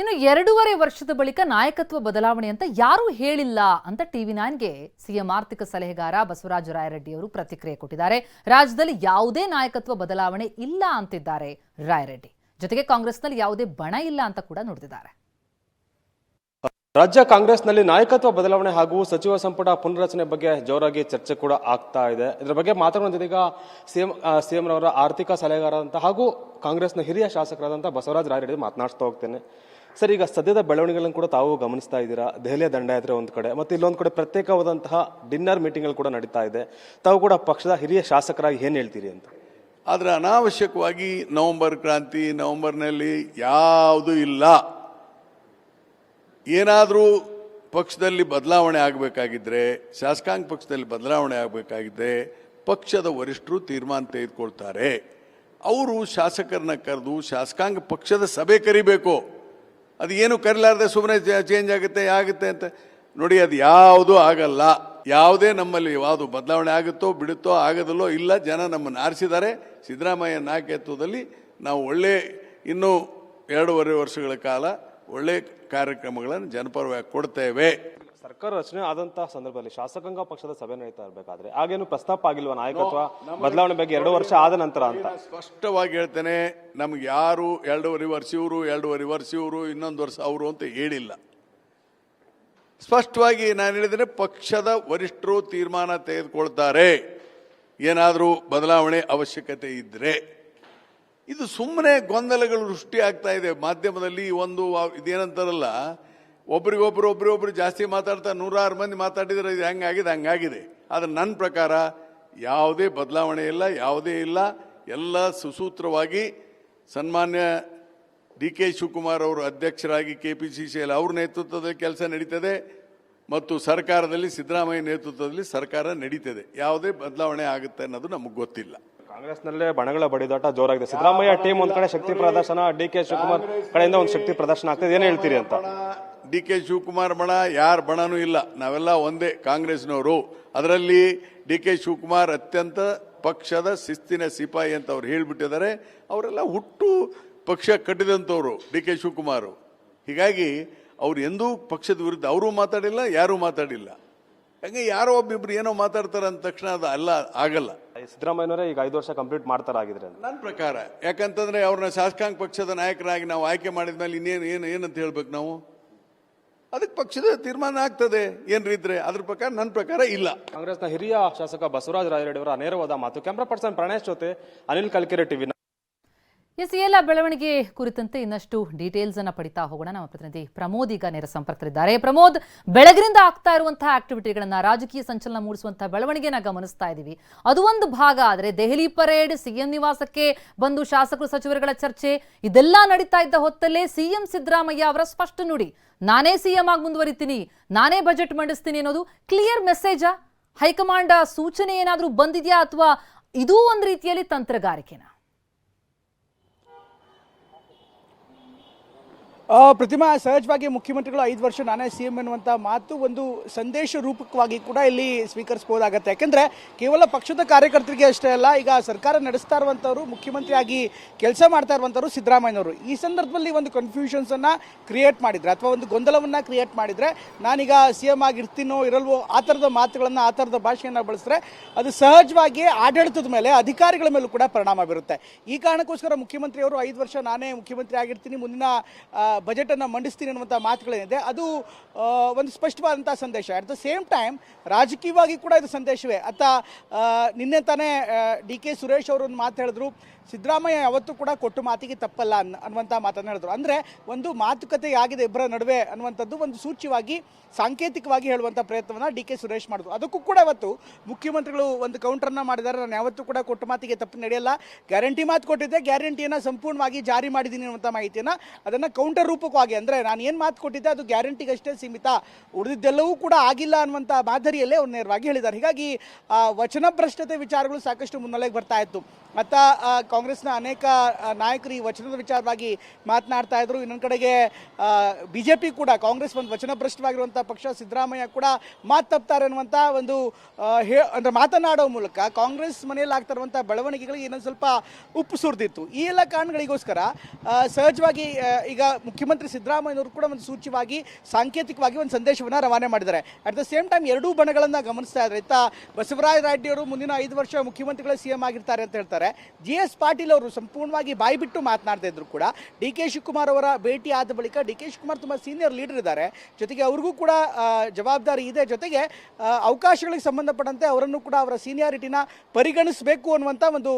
ಇನ್ನು 2.5 ವರ್ಷದ ಬಳಿಕ ನಾಯಕತ್ವ ಬದಲಾವಣೆ ಅಂತ ಯಾರೂ ಹೇಳಿಲ್ಲ ಅಂತ TV9ಗೆ ಸಿಎಂ ಆರ್ಥಿಕ ಸಲಹೆಗಾರ ಬಸವರಾಜ ರಾಯರೆಡ್ಡಿ ಅವರು ಪ್ರತಿಕ್ರಿಯೆ ಕೊಟ್ಟಿದ್ದಾರೆ. ರಾಜ್ಯದಲ್ಲಿ ಯಾವುದೇ ನಾಯಕತ್ವ ಬದಲಾವಣೆ ಇಲ್ಲ ಅಂತಿದ್ದಾರೆ ರಾಯರೆಡ್ಡಿ. ಜೊತೆಗೆ ಕಾಂಗ್ರೆಸ್ನಲ್ಲಿ ಯಾವುದೇ ಬಣ ಇಲ್ಲ ಅಂತ ಕೂಡ ನುಡಿದಿದ್ದಾರೆ. ರಾಜ್ಯ ಕಾಂಗ್ರೆಸ್ನಲ್ಲಿ ನಾಯಕತ್ವ ಬದಲಾವಣೆ ಹಾಗೂ ಸಚಿವ ಸಂಪುಟ ಪುನರ್ರಚನೆ ಬಗ್ಗೆ ಜೋರಾಗಿ ಚರ್ಚೆ ಕೂಡ ಆಗ್ತಾ ಇದೆ. ಇದರ ಬಗ್ಗೆ ಮಾತನಾಡೋದು ಈಗ ಸಿಎಂ ರವರ ಆರ್ಥಿಕ ಸಲಹೆಗಾರರಂತ ಹಾಗೂ ಕಾಂಗ್ರೆಸ್ನ ಹಿರಿಯ ಶಾಸಕರಾದಂಥ ಬಸವರಾಜ ರಾಯರೆಡ್ಡಿ ಮಾತನಾಡ್ತಾ ಹೋಗ್ತೇನೆ. ಸರ್, ಈಗ ಸದ್ಯದ ಬೆಳವಣಿಗೆಗಳನ್ನು ಕೂಡ ತಾವು ಗಮನಿಸ್ತಾ ಇದ್ದೀರಾ. ದೆಹಲಿಯ ದಂಡಯಾತ್ರೆ ಒಂದು ಕಡೆ ಮತ್ತು ಇಲ್ಲೊಂದು ಕಡೆ ಪ್ರತ್ಯೇಕವಾದಂತಹ ಡಿನ್ನರ್ ಮೀಟಿಂಗ್ಗಳು ಕೂಡ ನಡೀತಾ ಇದೆ. ತಾವು ಕೂಡ ಪಕ್ಷದ ಹಿರಿಯ ಶಾಸಕರಾಗಿ ಏನು ಹೇಳ್ತೀರಿ ಅಂತ? ಆದರೆ ಅನಾವಶ್ಯಕವಾಗಿ ನವೆಂಬರ್ ಕ್ರಾಂತಿ, ನವೆಂಬರ್ನಲ್ಲಿ ಯಾವುದೂ ಇಲ್ಲ. ಏನಾದರೂ ಪಕ್ಷದಲ್ಲಿ ಬದಲಾವಣೆ ಆಗಬೇಕಾಗಿದ್ದರೆ, ಶಾಸಕಾಂಗ ಪಕ್ಷದಲ್ಲಿ ಬದಲಾವಣೆ ಆಗಬೇಕಾಗಿದ್ದರೆ ಪಕ್ಷದ ವರಿಷ್ಠರು ತೀರ್ಮಾನ ತೆಗೆದುಕೊಳ್ತಾರೆ. ಅವರು ಶಾಸಕರನ್ನ ಕರೆದು ಶಾಸಕಾಂಗ ಪಕ್ಷದ ಸಭೆ ಕರಿಬೇಕು. ಅದು ಏನು ಕರೀಲಾರ್ದೆ ಸುಮ್ಮನೆ ಚೇಂಜ್ ಆಗುತ್ತೆ ಅಂತ ನೋಡಿ, ಅದು ಯಾವುದೂ ಆಗಲ್ಲ. ಯಾವುದೇ ನಮ್ಮಲ್ಲಿ ಯಾವುದು ಬದಲಾವಣೆ ಆಗುತ್ತೋ ಬಿಡುತ್ತೋ ಆಗೋದಲ್ಲೋ ಇಲ್ಲ. ಜನ ನಮ್ಮನ್ನು ಆರಿಸಿದ್ದಾರೆ. ಸಿದ್ದರಾಮಯ್ಯ ನಾಯಕತ್ವದಲ್ಲಿ ನಾವು ಒಳ್ಳೆ ಇನ್ನೂ 2.5 ವರ್ಷಗಳ ಕಾಲ ಒಳ್ಳೆ ಕಾರ್ಯಕ್ರಮಗಳನ್ನು ಜನಪರವಾಗಿ ಕೊಡ್ತೇವೆ. ಸರ್ಕಾರ ರಚನೆ ಆದಂತಹ ಸಂದರ್ಭದಲ್ಲಿ ಶಾಸಕಾಂಗ ಪಕ್ಷದ ಸಭೆ ನಡೀತಾ ಇರಬೇಕಾದ್ರೆ ಆಗೇನು ಪ್ರಸ್ತಾಪ ಆಗಿಲ್ವಾ ನಾಯಕತ್ವ ಬದಲಾವಣೆ ಬಗ್ಗೆ 2 ವರ್ಷ ಆದ ನಂತರ ಅಂತ? ಸ್ಪಷ್ಟವಾಗಿ ಹೇಳ್ತೇನೆ, ನಮ್ಗೆ ಯಾರು 2.5 ವರ್ಷ ಇವರು, 2.5 ವರ್ಷ ಇವರು, ಇನ್ನೊಂದು ವರ್ಷ ಅವರು ಅಂತ ಹೇಳಿಲ್ಲ. ಸ್ಪಷ್ಟವಾಗಿ ನಾನು ಹೇಳಿದರೆ ಪಕ್ಷದ ವರಿಷ್ಠರು ತೀರ್ಮಾನ ತೆಗೆದುಕೊಳ್ತಾರೆ. ಏನಾದರೂ ಬದಲಾವಣೆ ಅವಶ್ಯಕತೆ ಇದ್ದರೆ. ಇದು ಸುಮ್ಮನೆ ಗೊಂದಲಗಳು ಸೃಷ್ಟಿ ಆಗ್ತಾ ಇದೆ ಮಾಧ್ಯಮದಲ್ಲಿ. ಒಂದು ಇದೇನಂತಾರಲ್ಲ, ಒಬ್ರಿಗೊಬ್ರು ಜಾಸ್ತಿ ಮಾತಾಡ್ತಾ 106 ಮಂದಿ ಮಾತಾಡಿದರೆ ಇದು ಹಂಗಾಗಿದೆ. ಆದರೆ ನನ್ನ ಪ್ರಕಾರ ಯಾವುದೇ ಬದಲಾವಣೆ ಇಲ್ಲ, ಯಾವುದೇ ಇಲ್ಲ. ಎಲ್ಲ ಸುಸೂತ್ರವಾಗಿ ಸನ್ಮಾನ್ಯ DK ಶಿವಕುಮಾರ್ ಅವರು ಅಧ್ಯಕ್ಷರಾಗಿ KPCCಯಲ್ಲಿ ಅವ್ರ ನೇತೃತ್ವದಲ್ಲಿ ಕೆಲಸ ನಡೀತದೆ ಮತ್ತು ಸರ್ಕಾರದಲ್ಲಿ ಸಿದ್ದರಾಮಯ್ಯ ನೇತೃತ್ವದಲ್ಲಿ ಸರ್ಕಾರ ನಡೀತದೆ. ಯಾವುದೇ ಬದಲಾವಣೆ ಆಗುತ್ತೆ ಅನ್ನೋದು ನಮಗೆ ಗೊತ್ತಿಲ್ಲ. ಕಾಂಗ್ರೆಸ್ನಲ್ಲೇ ಬಣಗಳ ಬಡಿದಾಟ ಜೋರಾಗಿದೆ. ಸಿದ್ದರಾಮಯ್ಯ ಟೀಮ್ ಒಂದ್ ಕಡೆ ಶಕ್ತಿ ಪ್ರದರ್ಶನ, DK ಶಿವಕುಮಾರ್ ಕಡೆಯಿಂದ ಒಂದು ಶಕ್ತಿ ಪ್ರದರ್ಶನ ಆಗ್ತದೆ. ಏನ್ ಹೇಳ್ತೀರಿ ಅಂತ? DK ಶಿವಕುಮಾರ್ ಬಣ ಯಾರ ಬಣನೂ ಇಲ್ಲ, ನಾವೆಲ್ಲ ಒಂದೇ ಕಾಂಗ್ರೆಸ್ನವರು. ಅದರಲ್ಲಿ DK ಶಿವಕುಮಾರ್ ಅತ್ಯಂತ ಪಕ್ಷದ ಶಿಸ್ತಿನ ಸಿಪಾಯಿ ಅಂತ ಅವ್ರು ಹೇಳಿಬಿಟ್ಟಿದ್ದಾರೆ. ಅವರೆಲ್ಲ ಹುಟ್ಟು ಪಕ್ಷ ಕಟ್ಟಿದಂಥವ್ರು DK ಶಿವಕುಮಾರ್. ಹೀಗಾಗಿ ಅವ್ರು ಎಂದೂ ಪಕ್ಷದ ವಿರುದ್ಧ ಅವರು ಮಾತಾಡಿಲ್ಲ, ಯಾರೂ ಮಾತಾಡಿಲ್ಲ. ಹಂಗೆ ಯಾರೋ ಒಬ್ಬಿಬ್ರು ಏನೋ ಮಾತಾಡ್ತಾರೆ ಅಂದ ತಕ್ಷಣ ಅದು ಆಗಲ್ಲ. ಸಿದ್ದರಾಮಯ್ಯನವರೇ ಈಗ 5 ವರ್ಷ ಕಂಪ್ಲೀಟ್ ಮಾಡ್ತಾರಾಗಿದ್ರೆ ನನ್ನ ಪ್ರಕಾರ. ಯಾಕಂತಂದ್ರೆ ಅವ್ರನ್ನ ಶಾಸಕಾಂಗ ಪಕ್ಷದ ನಾಯಕರಾಗಿ ನಾವು ಆಯ್ಕೆ ಮಾಡಿದ್ಮೇಲೆ ಇನ್ನೇನು ಏನಂತ ಹೇಳ್ಬೇಕು ನಾವು? ಅದಕ್ಕೆ ಪಕ್ಷದ ತೀರ್ಮಾನ ಆಗ್ತದೆ ಏನ್ರಿ ಇದ್ರೆ. ಅದ್ರ ಪ್ರಕಾರ ನನ್ನ ಪ್ರಕಾರ ಇಲ್ಲ. ಕಾಂಗ್ರೆಸ್ನ ಹಿರಿಯ ಶಾಸಕ ಬಸವರಾಜ ರಾಯರೆಡ್ಡಿ ಅವರ ನೇರವಾದ ಮಾತು. ಕ್ಯಾಮ್ರಾ ಪರ್ಸನ್ ಪ್ರಣೇಶ್ ಜೊತೆ ಅನಿಲ್ ಕಲ್ಕೆರೆ, TV9. ಈ ಎಲ್ಲ ಬೆಳವಣಿಗೆ ಕುರಿತಂತೆ ಇನ್ನಷ್ಟು ಡೀಟೇಲ್ಸ್ ಅನ್ನ ಪಡಿತಾ ಹೋಗೋಣ. ನಮ್ಮ ಪ್ರತಿನಿಧಿ ಪ್ರಮೋದ್ ಈಗ ನೇರ ಸಂಪರ್ಕದಲ್ಲಿದ್ದಾರೆ. ಪ್ರಮೋದ್, ಬೆಳಗಿನಿಂದ ಆಗ್ತಾ ಇರುವಂತಹ ಆಕ್ಟಿವಿಟಿಗಳನ್ನ, ರಾಜಕೀಯ ಸಂಚಲನ ಮೂಡಿಸುವಂತಹ ಬೆಳವಣಿಗೆನ ಗಮನಿಸ್ತಾ ಇದ್ದೀವಿ. ಅದು ಒಂದು ಭಾಗ. ಆದರೆ ದೆಹಲಿ ಪರೇಡ್, ಸಿಎಂ ನಿವಾಸಕ್ಕೆ ಬಂದು ಶಾಸಕರು ಸಚಿವರುಗಳ ಚರ್ಚೆ ಇದೆಲ್ಲ ನಡೀತಾ ಇದ್ದ ಹೊತ್ತಲ್ಲೇ ಸಿಎಂ ಸಿದ್ದರಾಮಯ್ಯ ಅವರ ಸ್ಪಷ್ಟ ನುಡಿ, ನಾನೇ ಸಿಎಂ ಆಗಿ ಮುಂದುವರಿತೀನಿ, ನಾನೇ ಬಜೆಟ್ ಮಂಡಿಸ್ತೀನಿ ಅನ್ನೋದು ಕ್ಲಿಯರ್ ಮೆಸೇಜಾ? ಹೈಕಮಾಂಡ್ ಸೂಚನೆ ಏನಾದರೂ ಬಂದಿದೆಯಾ ಅಥವಾ ಇದೂ ಒಂದು ರೀತಿಯಲ್ಲಿ ತಂತ್ರಗಾರಿಕೆನಾ? ಪ್ರತಿಮಾ, ಸಹಜವಾಗಿ ಮುಖ್ಯಮಂತ್ರಿಗಳು 5 ವರ್ಷ ನಾನೇ ಸಿಎಂ ಎನ್ನುವಂಥ ಮಾತು ಒಂದು ಸಂದೇಶ ರೂಪಕವಾಗಿ ಕೂಡ ಇಲ್ಲಿ ಸ್ವೀಕರಿಸಬಹುದಾಗತ್ತೆ. ಯಾಕೆಂದರೆ ಕೇವಲ ಪಕ್ಷದ ಕಾರ್ಯಕರ್ತರಿಗೆ ಅಷ್ಟೇ ಅಲ್ಲ, ಈಗ ಸರ್ಕಾರ ನಡೆಸ್ತಾ ಇರುವಂಥವ್ರು, ಮುಖ್ಯಮಂತ್ರಿಯಾಗಿ ಕೆಲಸ ಮಾಡ್ತಾ ಇರುವಂಥವ್ರು ಸಿದ್ದರಾಮಯ್ಯನವರು. ಈ ಸಂದರ್ಭದಲ್ಲಿ ಒಂದು ಕನ್ಫ್ಯೂಷನ್ಸನ್ನು ಕ್ರಿಯೇಟ್ ಮಾಡಿದರೆ ಅಥವಾ ಒಂದು ಗೊಂದಲವನ್ನು ಕ್ರಿಯೇಟ್ ಮಾಡಿದರೆ, ನಾನೀಗ ಸಿಎಂ ಆಗಿರ್ತೀನೋ ಇರಲ್ವೋ ಆ ಥರದ ಮಾತುಗಳನ್ನು, ಆ ಥರದ ಭಾಷೆಯನ್ನು ಬಳಸಿದ್ರೆ ಅದು ಸಹಜವಾಗಿ ಆಡಳಿತದ ಮೇಲೆ, ಅಧಿಕಾರಿಗಳ ಮೇಲೂ ಕೂಡ ಪರಿಣಾಮ ಬೀರುತ್ತೆ. ಈ ಕಾರಣಕ್ಕೋಸ್ಕರ ಮುಖ್ಯಮಂತ್ರಿಯವರು 5 ವರ್ಷ ನಾನೇ ಮುಖ್ಯಮಂತ್ರಿ ಆಗಿರ್ತೀನಿ, ಮುಂದಿನ ಬಜೆಟನ್ನು ಮಂಡಿಸ್ತೀನಿ ಅನ್ನುವಂಥ ಮಾತುಗಳೇನಿದೆ ಅದು ಒಂದು ಸ್ಪಷ್ಟವಾದಂಥ ಸಂದೇಶ. ಅಟ್ ದ ಸೇಮ್ ಟೈಮ್ ರಾಜಕೀಯವಾಗಿ ಕೂಡ ಇದು ಸಂದೇಶವೇ. ನಿನ್ನೆ ತಾನೇ DK ಸುರೇಶ್ ಅವರು ಒಂದು ಮಾತು ಹೇಳಿದ್ರು, ಸಿದ್ದರಾಮಯ್ಯ ಯಾವತ್ತೂ ಕೂಡ ಕೊಟ್ಟು ಮಾತಿಗೆ ತಪ್ಪಲ್ಲ ಅನ್ನುವಂಥ ಮಾತನ್ನು ಹೇಳಿದ್ರು. ಅಂದರೆ ಒಂದು ಮಾತುಕತೆ ಆಗಿದೆ ಇಬ್ಬರ ನಡುವೆ ಅನ್ನುವಂಥದ್ದು ಒಂದು ಸೂಚ್ಯವಾಗಿ, ಸಾಂಕೇತಿಕವಾಗಿ ಹೇಳುವಂಥ ಪ್ರಯತ್ನವನ್ನು DK ಸುರೇಶ್ ಮಾಡಿದ್ರು. ಅದಕ್ಕೂ ಕೂಡ ಇವತ್ತು ಮುಖ್ಯಮಂತ್ರಿಗಳು ಒಂದು ಕೌಂಟರ್ನ ಮಾಡಿದ್ದಾರೆ. ನಾನು ಯಾವತ್ತೂ ಕೂಡ ಕೊಟ್ಟು ಮಾತಿಗೆ ತಪ್ಪು ನಡೆಯಲ್ಲ, ಗ್ಯಾರಂಟಿ ಮಾತು ಕೊಟ್ಟಿದ್ದೆ, ಗ್ಯಾರಂಟಿಯನ್ನು ಸಂಪೂರ್ಣವಾಗಿ ಜಾರಿ ಮಾಡಿದ್ದೀನಿ ಅನ್ನುವಂಥ ಮಾಹಿತಿಯನ್ನು ಅದನ್ನು ಕೌಂಟರ್ ರೂಪಕವಾಗಿ, ಅಂದರೆ ನಾನು ಏನು ಮಾತು ಕೊಟ್ಟಿದ್ದೆ ಅದು ಗ್ಯಾರಂಟಿಗಷ್ಟೇ ಸೀಮಿತ, ಉಳಿದಿದ್ದೆಲ್ಲವೂ ಕೂಡ ಆಗಿಲ್ಲ ಅನ್ನುವಂಥ ಮಾದರಿಯಲ್ಲೇ ಅವ್ರು ನೇರವಾಗಿ ಹೇಳಿದ್ದಾರೆ. ಹೀಗಾಗಿ ವಚನಭ್ರಷ್ಟತೆ ವಿಚಾರಗಳು ಸಾಕಷ್ಟು ಮುನ್ನೆಲೆಗೆ ಬರ್ತಾ ಇತ್ತು. ಮತ್ತು ಕಾಂಗ್ರೆಸ್ನ ಅನೇಕ ನಾಯಕರು ಈ ವಚನದ ವಿಚಾರವಾಗಿ ಮಾತನಾಡ್ತಾ ಇದ್ರು. ಇನ್ನೊಂದು ಕಡೆಗೆ BJP ಕೂಡ, ಕಾಂಗ್ರೆಸ್ ಒಂದು ವಚನಭ್ರಷ್ಟವಾಗಿರುವಂಥ ಪಕ್ಷ, ಸಿದ್ದರಾಮಯ್ಯ ಕೂಡ ಮಾತು ತಪ್ತಾರೆ ಅನ್ನುವಂಥ ಒಂದು ಅಂದರೆ ಮಾತನಾಡೋ ಮೂಲಕ ಕಾಂಗ್ರೆಸ್ ಮನೆಯಲ್ಲಿ ಆಗ್ತಾ ಇರುವಂಥ ಬೆಳವಣಿಗೆಗಳಿಗೆ ಇನ್ನೊಂದು ಸ್ವಲ್ಪ ಉಪ್ಪು ಸುರಿದಿತ್ತು. ಈ ಎಲ್ಲ ಕಾರಣಗಳಿಗೋಸ್ಕರ ಸಹಜವಾಗಿ ಈಗ ಮುಖ್ಯಮಂತ್ರಿ ಸಿದ್ದರಾಮಯ್ಯನವರು ಕೂಡ ಒಂದು ಸೂಚ್ಯವಾಗಿ ಸಾಂಕೇತಿಕವಾಗಿ ಒಂದು ಸಂದೇಶವನ್ನು ರವಾನೆ ಮಾಡಿದ್ದಾರೆ. ಅಟ್ ದ ಸೇಮ್ ಟೈಮ್ ಎರಡೂ ಬಣಗಳನ್ನು ಗಮನಿಸ್ತಾ ಇದ್ದಾರೆ. ಇತ್ತ ಬಸವರಾಜ ರಾಯಡಿಯವರು ಮುಂದಿನ 5 ವರ್ಷ ಮುಖ್ಯಮಂತ್ರಿಗಳ CM ಆಗಿರ್ತಾರೆ ಅಂತ ಹೇಳ್ತಾರೆ. GS ಪಾಟೀಲ್ ಅವರು ಸಂಪೂರ್ಣವಾಗಿ ಬಾಯಿ ಬಿಟ್ಟು ಮಾತನಾಡ್ತಾ ಇದ್ರು ಕೂಡ DK ಶಿವಕುಮಾರ್ ಅವರ ಭೇಟಿ ಆದ ಬಳಿಕ DK ಶಿವಕುಮಾರ್ ತುಂಬ ಸೀನಿಯರ್ ಲೀಡರ್ ಇದ್ದಾರೆ, ಜೊತೆಗೆ ಅವ್ರಿಗೂ ಕೂಡ ಜವಾಬ್ದಾರಿ ಇದೆ, ಜೊತೆಗೆ ಅವಕಾಶಗಳಿಗೆ ಸಂಬಂಧಪಟ್ಟಂತೆ ಅವರನ್ನು ಕೂಡ ಅವರ ಸೀನಿಯಾರಿಟಿನ ಪರಿಗಣಿಸಬೇಕು ಅನ್ನುವಂಥ ಒಂದು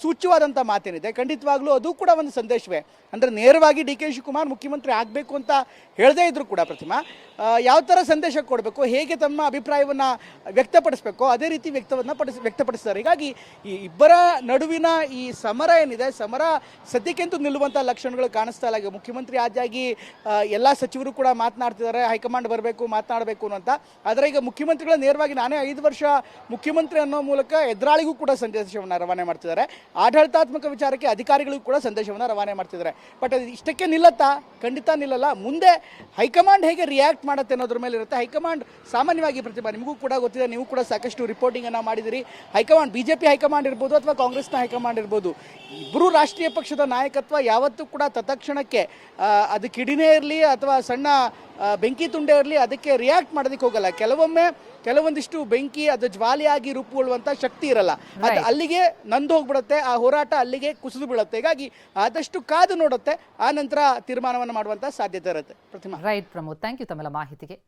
ಸೂಚ್ಯವಾದಂಥ ಮಾತೇನಿದೆ. ಖಂಡಿತವಾಗ್ಲೂ ಅದು ಕೂಡ ಒಂದು ಸಂದೇಶವೇ. ಅಂದರೆ ನೇರವಾಗಿ DK ಶಿವಕುಮಾರ್ ಮುಖ್ಯಮಂತ್ರಿ ಆಗಬೇಕು ಅಂತ ಹೇಳದೇ ಇದ್ರು ಕೂಡ ಪ್ರತಿಮಾ ಯಾವ ಥರ ಸಂದೇಶ ಕೊಡಬೇಕು, ಹೇಗೆ ತಮ್ಮ ಅಭಿಪ್ರಾಯವನ್ನು ವ್ಯಕ್ತಪಡಿಸಬೇಕು ಅದೇ ರೀತಿ ವ್ಯಕ್ತಪಡಿಸ್ತಾರೆ. ಹೀಗಾಗಿ ಈ ಇಬ್ಬರ ನಡುವಿನ ಈ ಸಮರ ಏನಿದೆ, ಸಮರ ಸದ್ಯಕ್ಕೆಂತೂ ನಿಲ್ಲುವಂಥ ಲಕ್ಷಣಗಳು ಕಾಣಿಸ್ತಾ ಇಲ್ಲ. ಈಗ ಮುಖ್ಯಮಂತ್ರಿ ಆದಾಗಿ ಎಲ್ಲ ಸಚಿವರು ಕೂಡ ಮಾತನಾಡ್ತಿದ್ದಾರೆ, ಹೈಕಮಾಂಡ್ ಬರಬೇಕು ಮಾತನಾಡಬೇಕು ಅನ್ನೋಂಥ. ಆದರೆ ಈಗ ಮುಖ್ಯಮಂತ್ರಿಗಳ ನೇರವಾಗಿ ನಾನೇ 5 ವರ್ಷ ಮುಖ್ಯಮಂತ್ರಿ ಅನ್ನೋ ಮೂಲಕ ಎದುರಾಳಿಗೂ ಕೂಡ ಸಂದೇಶವನ್ನು ರವಾನೆ ಮಾಡ್ತಿದ್ದಾರೆ, ಆಡಳಿತಾತ್ಮಕ ವಿಚಾರಕ್ಕೆ ಅಧಿಕಾರಿಗಳಿಗೂ ಕೂಡ ಸಂದೇಶವನ್ನು ರವಾನೆ ಮಾಡ್ತಿದ್ದಾರೆ. ಬಟ್ ಅದು ಇಷ್ಟಕ್ಕೆ ನಿಲ್ಲತ್ತಾ? ಖಂಡಿತ ನಿಲ್ಲಲ್ಲ. ಮುಂದೆ ಹೈಕಮಾಂಡ್ ಹೇಗೆ ರಿಯಾಕ್ಟ್ ಮಾಡುತ್ತೆ ಅನ್ನೋದ್ರ ಮೇಲೆ ಇರುತ್ತೆ. ಹೈಕಮಾಂಡ್ ಸಾಮಾನ್ಯವಾಗಿ ಪ್ರತಿಭಾ ನಿಮಗೂ ಕೂಡ ಗೊತ್ತಿದೆ, ನೀವು ಕೂಡ ಸಾಕಷ್ಟು ರಿಪೋರ್ಟಿಂಗನ್ನು ಮಾಡಿದಿರಿ. ಹೈಕಮಾಂಡ್ BJP ಹೈಕಮಾಂಡ್ ಇರ್ಬೋದು ಅಥವಾ ಕಾಂಗ್ರೆಸ್ನ ಹೈಕಮಾಂಡ್ ಇರ್ಬೋದು, ಇಬ್ಬರು ರಾಷ್ಟ್ರೀಯ ಪಕ್ಷದ ನಾಯಕತ್ವ ಯಾವತ್ತೂ ಕೂಡ ತತ್ಕ್ಷಣಕ್ಕೆ ಅದು ಕಿಡಿನೇ ಇರಲಿ ಅಥವಾ ಸಣ್ಣ ಬೆಂಕಿ ತುಂಡೆ ಇರಲಿ ಅದಕ್ಕೆ ರಿಯಾಕ್ಟ್ ಮಾಡೋದಕ್ಕೆ ಹೋಗಲ್ಲ. ಕೆಲವೊಂದಿಷ್ಟು ಬೆಂಕಿ ಅದು ಜ್ವಾಲೆಯಾಗಿ ರೂಪುಗೊಳ್ಳುವಂಥ ಶಕ್ತಿ ಇರಲ್ಲ, ಅದು ಅಲ್ಲಿಗೆ ನಂದು ಹೋಗ್ಬಿಡುತ್ತೆ, ಆ ಹೋರಾಟ ಅಲ್ಲಿಗೆ ಕುಸಿದು ಬೀಳುತ್ತೆ. ಹೀಗಾಗಿ ಆದಷ್ಟು ಕಾದು ನೋಡುತ್ತೆ, ಆ ನಂತರ ತೀರ್ಮಾನವನ್ನು ಮಾಡುವಂಥ ಸಾಧ್ಯತೆ ಇರುತ್ತೆ. ಪ್ರತಿಮಾ. ರೈಟ್ ಪ್ರಮೋದ್, ಥ್ಯಾಂಕ್ ಯು ತಮ್ಮೆಲ್ಲ ಮಾಹಿತಿಗೆ.